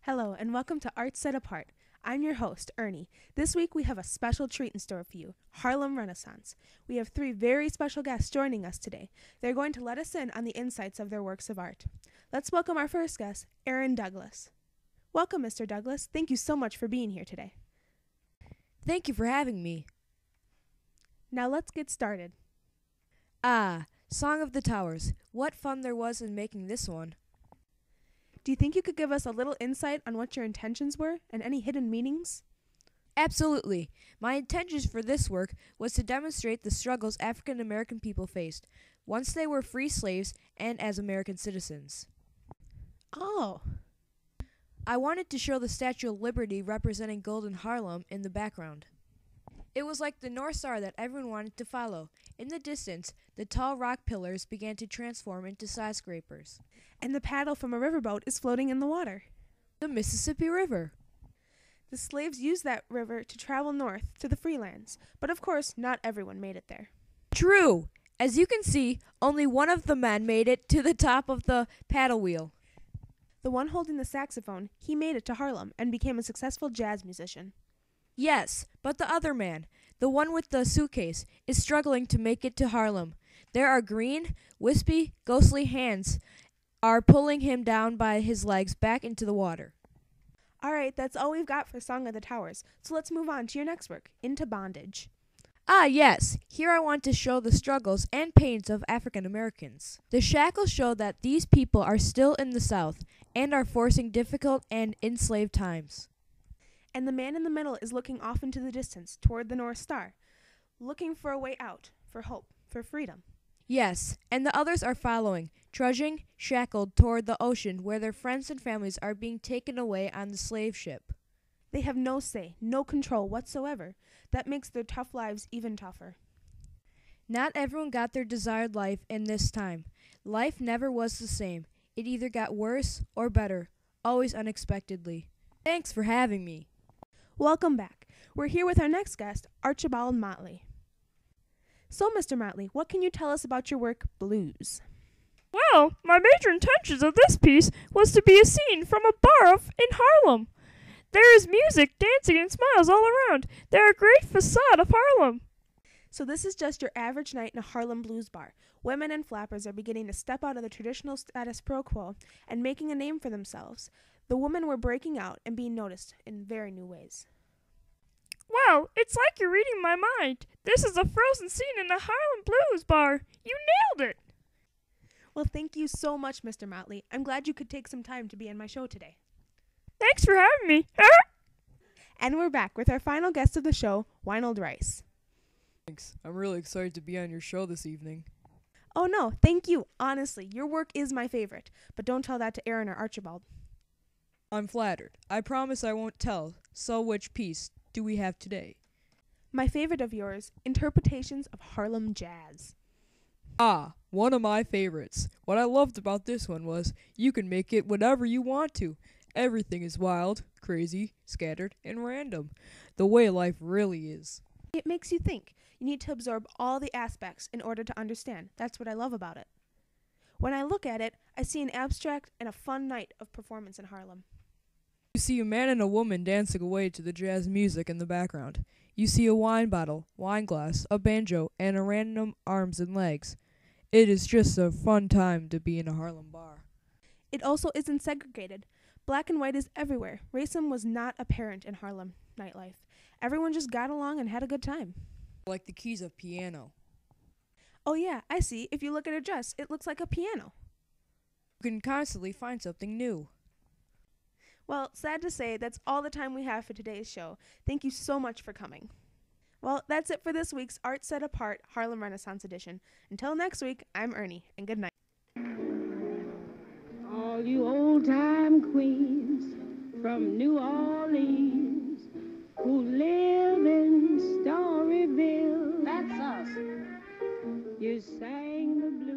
Hello, and welcome to Art Set Apart. I'm your host, Ernie. This week we have a special treat in store for you, Harlem Renaissance. We have three very special guests joining us today. They're going to let us in on the insights of their works of art. Let's welcome our first guest, Aaron Douglas. Welcome, Mr. Douglas. Thank you so much for being here today. Thank you for having me. Now let's get started. Song of the Towers. What fun there was in making this one. Do you think you could give us a little insight on what your intentions were and any hidden meanings? Absolutely. My intentions for this work was to demonstrate the struggles African American people faced once they were free slaves and as American citizens. Oh. I wanted to show the Statue of Liberty representing Golden Harlem in the background. It was like the North Star that everyone wanted to follow. In the distance, the tall rock pillars began to transform into skyscrapers. And the paddle from a riverboat is floating in the water. The Mississippi River. The slaves used that river to travel north to the free lands, but of course, not everyone made it there. True! As you can see, only one of the men made it to the top of the paddle wheel. The one holding the saxophone, he made it to Harlem and became a successful jazz musician. Yes, but the other man, the one with the suitcase, is struggling to make it to Harlem. There are green, wispy, ghostly hands are pulling him down by his legs back into the water. All right, that's all we've got for Song of the Towers, so let's move on to your next work, Into Bondage. Yes, here I want to show the struggles and pains of African Americans. The shackles show that these people are still in the South and are forcing difficult and enslaved times. And the man in the middle is looking off into the distance, toward the North Star, looking for a way out, for hope, for freedom. Yes, and the others are following, trudging, shackled toward the ocean where their friends and families are being taken away on the slave ship. They have no say, no control whatsoever. That makes their tough lives even tougher. Not everyone got their desired life in this time. Life never was the same. It either got worse or better, always unexpectedly. Thanks for having me. Welcome back. We're here with our next guest, Archibald Motley. So, Mr. Motley, what can you tell us about your work, Blues? Well, my major intentions of this piece was to be a scene from a bar in Harlem. There is music, dancing, and smiles all around. They're a great facade of Harlem. So this is just your average night in a Harlem blues bar. Women and flappers are beginning to step out of the traditional status quo and making a name for themselves. The women were breaking out and being noticed in very new ways. Wow, it's like you're reading my mind. This is a frozen scene in a Harlem blues bar. You nailed it. Well, thank you so much, Mr. Motley. I'm glad you could take some time to be in my show today. Thanks for having me. And we're back with our final guest of the show, Winold Rice. Thanks. I'm really excited to be on your show this evening. Oh no, thank you. Honestly, your work is my favorite. But don't tell that to Aaron or Archibald. I'm flattered. I promise I won't tell. So which piece do we have today? My favorite of yours, Interpretations of Harlem Jazz. One of my favorites. What I loved about this one was you can make it whatever you want to. Everything is wild, crazy, scattered, and random. The way life really is. It makes you think. You need to absorb all the aspects in order to understand. That's what I love about it. When I look at it, I see an abstract and a fun night of performance in Harlem. You see a man and a woman dancing away to the jazz music in the background. You see a wine bottle, wine glass, a banjo, and a random arms and legs. It is just a fun time to be in a Harlem bar. It also isn't segregated. Black and white is everywhere. Racism was not apparent in Harlem nightlife. Everyone just got along and had a good time. Like the keys of piano. Oh yeah, I see. If you look at her dress, it looks like a piano. You can constantly find something new. Well, sad to say, that's all the time we have for today's show. Thank you so much for coming. Well, that's it for this week's Art Set Apart Harlem Renaissance Edition. Until next week, I'm Ernie, and good night. All you old-time queens from New Orleans who live in Storyville. That's us. You sang the blues.